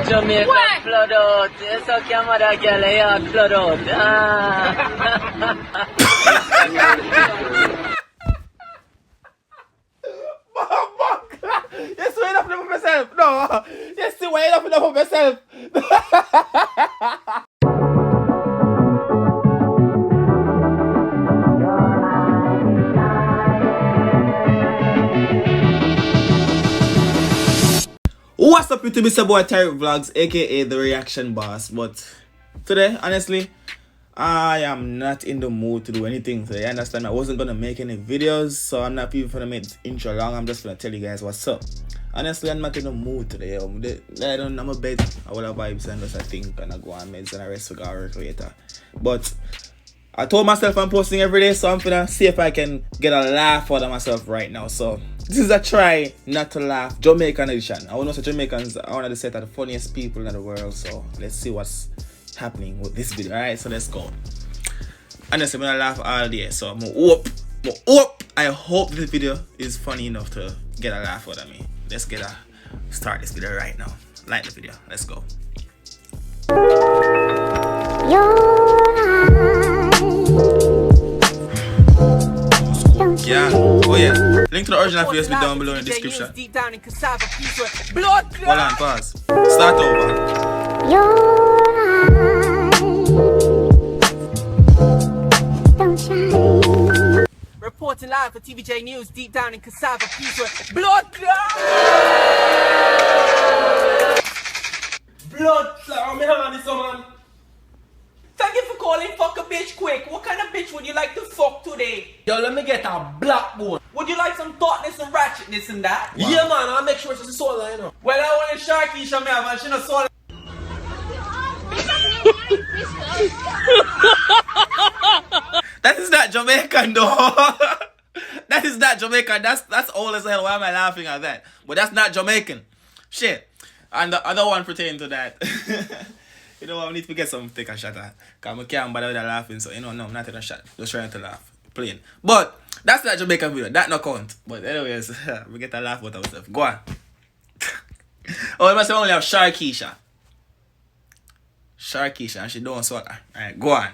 Jamaican flood out. It's a camera girl here flood out. Yes, wait up for myself. No. Yes, wait up for myself. What's up, YouTube? It's your boy Tyrekevlogs, aka the Reaction Boss. But today, honestly, I am not in the mood to do anything today. I understand I wasn't gonna make any videos, so I'm not even gonna make this intro long. I'm just gonna tell you guys what's up. Honestly, I'm not in the mood today. I'm a bed. I will have vibes and just I think and I go on meds and I rest to go work later. But I told myself I'm posting every day, so I'm gonna see if I can get a laugh out of myself right now. So this is a try not to laugh Jamaican edition. I want to say Jamaicans are one of the set of the funniest people in the world. So let's see what's happening with this video. Alright, so let's go. Honestly, I'm gonna laugh all day. So I'm gonna whoop. I hope this video is funny enough to get a laugh out of me. Let's start this video right now. Like the video. Let's go. Yeah, oh yeah. Link to the original video will be down below in the description. Hold on, pause. Start over. Reporting live for TVJ News deep down in cassava peace with blood clot. Blood clot, me on this man. Thank you for calling fuck a bitch quick. What kind of bitch would you like to fuck today? Yo, let me get a black bone. Would you like some thoughtness and ratchetness and that? Wow. Yeah man, I'll make sure it's a soul line up. Well, I want a Sharky show me have and she no soul. That is not Jamaican though. That is not Jamaican. That's old as hell. Why am I laughing at that? But that's not Jamaican. Shit. And the other one pertaining to that. You know what, I need to get some take a shot at. Because I can't bother with that laughing. So, you know, no, I'm not taking a shot. Just trying to laugh. Plain. But, that's not Jamaican video. That no count. But anyways, we get a laugh out of ourselves. Go on. Oh, we must only have Sharkeisha. Sharkeisha. And she don't sort her. Alright, go on.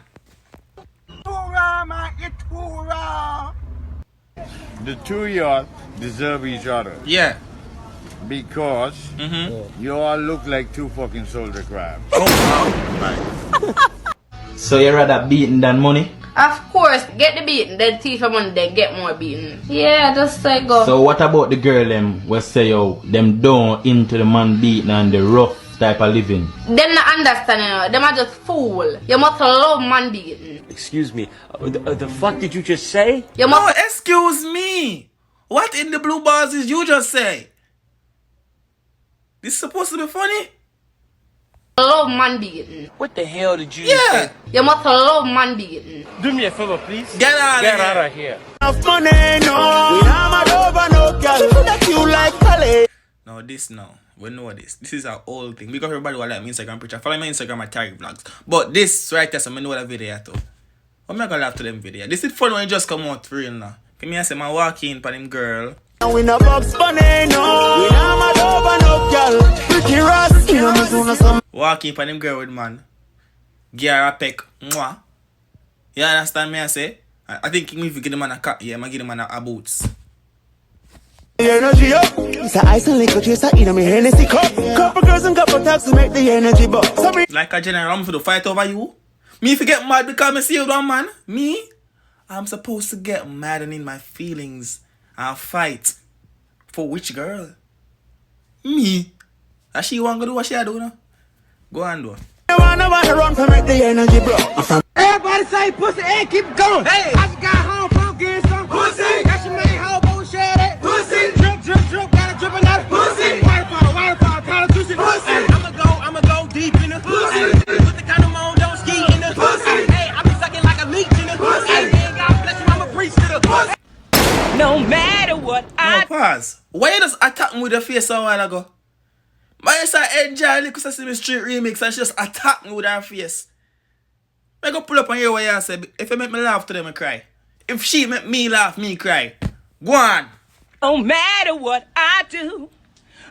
The two of y'all deserve each other. Yeah. Because you all look like two fucking soldier crabs. Oh, So you rather beaten than money? Of course, get the beating, then thief for money, then get more beaten. Yeah, just like go. So what about the girl them we say yo, them don't into the man beating and the rough type of living? Them not understanding, you know. Them are just fool. You must love man beating. Excuse me, the fuck did you just say? You no, must excuse me. What in the blue bars did you just say? This is supposed to be funny? love man beating. What the hell did you Yeah. say? You must love man beating. Do me a favor, please. Get out Get of here. out of here. No, this no. We know this. This is our old thing. Because everybody will like my Instagram picture. Follow my Instagram at Tyrekevlogs. But this right there, so I know that video too. I'm not gonna laugh to them video. This is fun when you just come out real now. Come here and say, I walk in for them girl. We no box bunny, no. We no mad over no girl. Pretty Ross, Walk in for them girl with man. Give her a peck. Mwah. You understand me I say? I think if you give them man a cat, yeah, I give them man a boots. energy up. It's a ice and liquor chaser in my Hennessy cup. Couple girls and couple taps to make the energy buck. Like a general, I'm for the fight over you. Me if you get mad because I see you one man. Me, I'm supposed to get mad and in my feelings and fight. For which girl? Me. As she want to do what she do now? Go and do. I wanna run for make the energy bro. Everybody say pussy and keep going. Hey, I just got home from getting some pussy. Got your main hoe bullshit it. Pussy. Drip, got a dripping out of pussy. Waterfall, kind of juicy. Pussy. I'ma go deep in the pussy. Put the kind of on, don't ski in the pussy. Hey, I be sucking like a leech in the pussy. Hey, God bless you, I'ma preach to the pussy. No matter what No, pause. Why you just attack me with your face a while ago? My used to enjoy because I see me street remix and she just attack me with her face. I go pull up and hear what you say. If you make me laugh today, I cry. If she make me laugh, me cry. Go on. No matter what I do,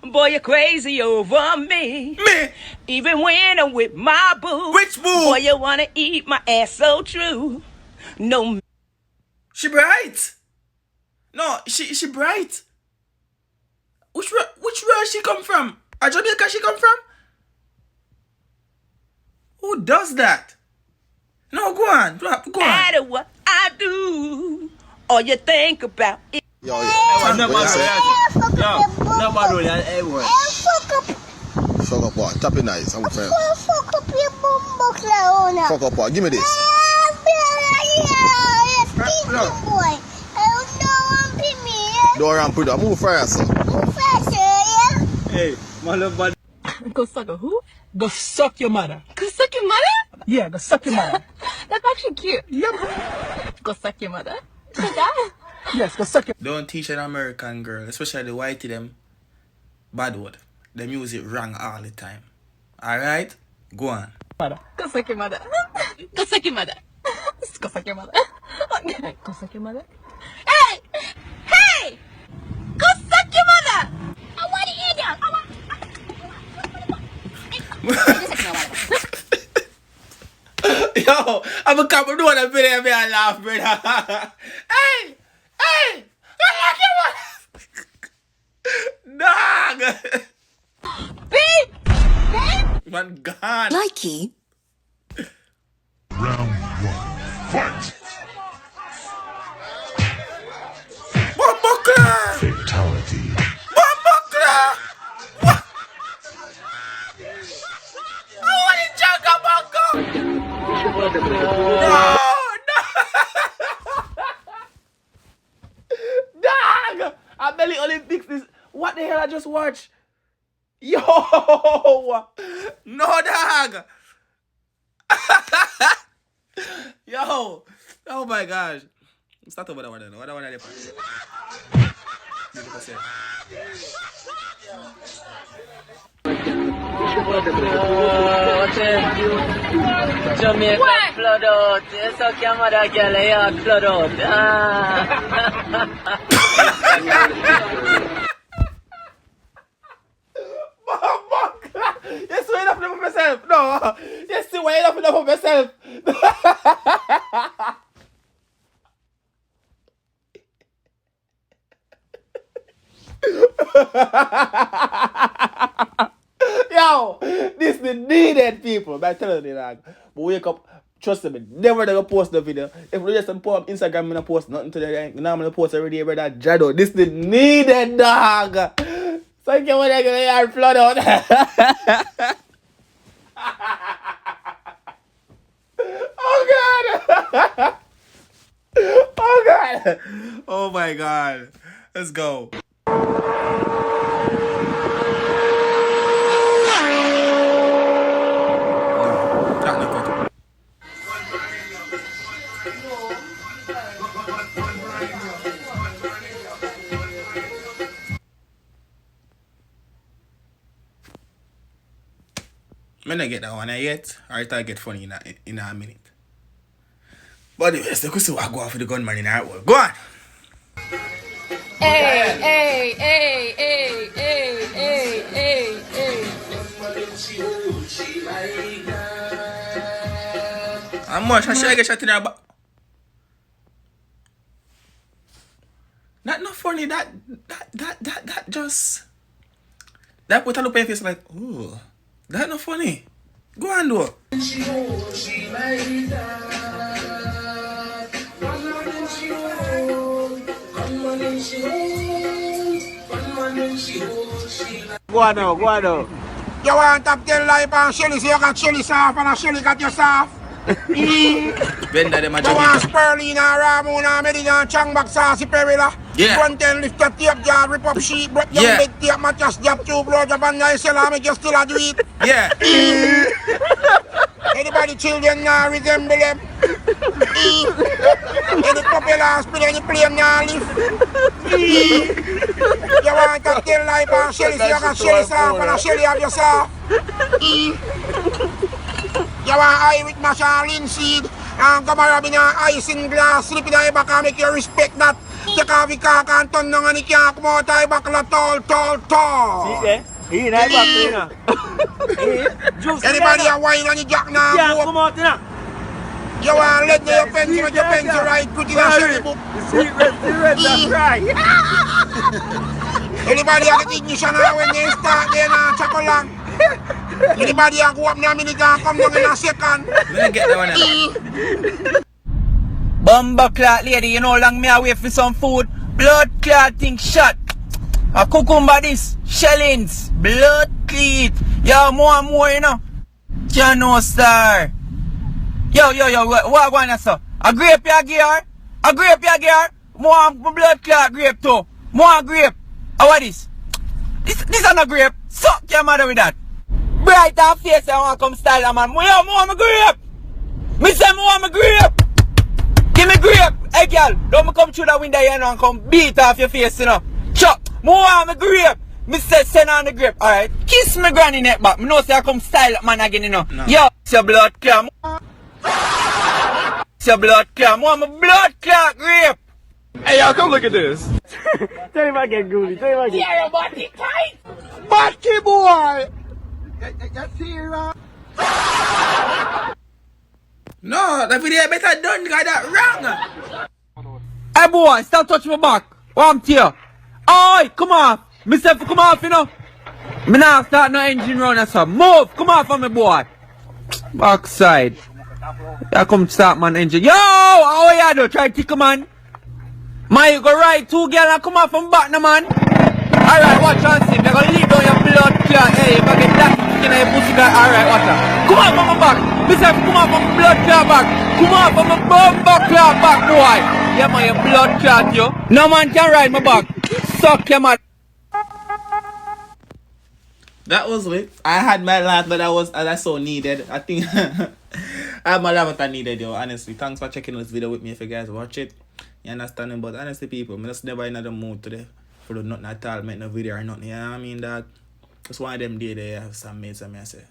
Boy, you're crazy over me. Me? Even when I'm with my boo. Which boo? Boy, you wanna eat my ass so true. No. She bright. No, she bright. Which where she come from? A Jamaica she come from? Who does that? No, go on. Go on. No matter what I do, all you think about it. Yo, nobody everywhere. Fuck up what? Tap it nice, I'm saying. Fuck up your bumbo clown. Fuck up what? Give me this. Boy. Don't run put up. Move faster. Move faster, yeah? Hey, my little buddy. Go suck a who? Go suck your mother. Go suck your mother? Yeah, go suck your mother. That's actually cute. Yep. Go suck your mother. Like that? Yes, go suck your. Don't teach an American girl, especially the whitey them, bad word. They use it wrong all the time. Alright? Go on. Mother. Go suck your mother. Go suck your mother. Go suck your mother. Go suck your mother. Hey! Hey! Go suck your mother! I want to eat you! I want... Yo, I'm a couple doing a video and I laugh, brother. Hey! Hey! I like it, Dog! Beep! Beep! Man, gone. Likey. Round one. Fight! Fatality. What? Oh, what is No! Dog! I barely Olympics this. What the hell I just watched? Yo! No, dog! Yo! Oh my gosh. Start over that one. What one are they? Jamaican flood out. You suck your mother, girl. You flood out. You see enough for myself? No. You see why enough for myself? Yo, this is needed, people. But I tell you, dog. But wake up, trust me, never gonna post the video. If we just put up Instagram, I'm gonna post nothing today. I'm gonna post every day, brother. Jado, this is needed, dog. So you want to get your flood out. Oh God. Oh God. Oh my God. Let's go. I'm not get that one yet, or it'll get funny in a minute. But anyways, you can see what I go on for the gunman in our world. Go on! Hey, hey, hey, hey, hey, hey, hey, hey. How much? How should I get shot in her back? That not funny, that just... That put a look on your face like, ooh. That not funny. Go on, do. Go on now. You want top 10 life and Shelly so you got Shelly soft and Shelly got your soft? Benda them a You want spirulina, Ramona, Medina, Changbak, Sassy, Perilla? Yeah. Front end, lift your tape, jar, rip up sheet, break down bed tape, mattress, jab, two blow, jab, and nice, I make you still a do it. Yeah. Anybody children now resemble them? Any propeller spin, any plane now lift? You want top 10 life and Shelly so you got Shelly soft and Shelly have your soft? You want eye with mash and linseed and come around in an ice in glass, slip in the back and make you respect that. Check off the car and turn down and he can't come out of the back of the tall. See there? He in that back there now. Anybody a wine on the jack now? Can't come out now. You want to let your pencil and your pencil right put in a shelly book. The rest that's right. Anybody a get ignition now when they start there now chuck along. Anybody a go up now minute and come down in a second. Let me get that one. Bumba clot lady, you know long me away for some food. Blood clot thing shot. A cucumber this, shellings, blood cleat. Yo, more and more, you know. Jano star. Yo, what going on, sir? A grape ya gear? A grape ya gear? More blood clot grape too. More grape. What is this? This is not grape. Suck your mother with that. Bright and face, I want to come style a man. More my grape. Me say more my grape. Give me grape. Hey girl, don't me come through the window here and come beat off your face, you know. Chop. More my grape. Me say send on the grape. Alright. Kiss me granny neck back. Me know say I come style a man again, you know. No. Yo, it's your blood clot. It's your blood clot. More my blood clot grape. Hey y'all, come look at this. Tell him I get goody. Tell him I get. Yeah, your body tight. Batty boy. You serious? No, the video better done, got that wrong. Hey boy, stop touching my back. Warm to you. Oi, come off. Myself, come off, you know. Me now start no engine run or something. Move, come off on me boy. Backside. I come start man engine. Yo, how you do? Try to tickle man. Man, you go right two girl and come off from back now man. Alright, watch and see. They're gonna leave down your blood clot. Hey, if I get that in your pussy guy, alright, watch out. Come off on my back. Myself, come off on my blood clot back. Come off on my bumper clot back, boy. Yeah man, your blood clot, yo. No man can ride my back. Suck your man. That was lit. I had my laugh, but that's so needed. I think I had my laugh that I needed, yo. Honestly, thanks for checking this video with me. If you guys watch it, you understand? But honestly, people, I'm just never in the mood today for nothing at all. Make no video or nothing. You know what I mean, dog? Just one of them days they have some mates and me I say.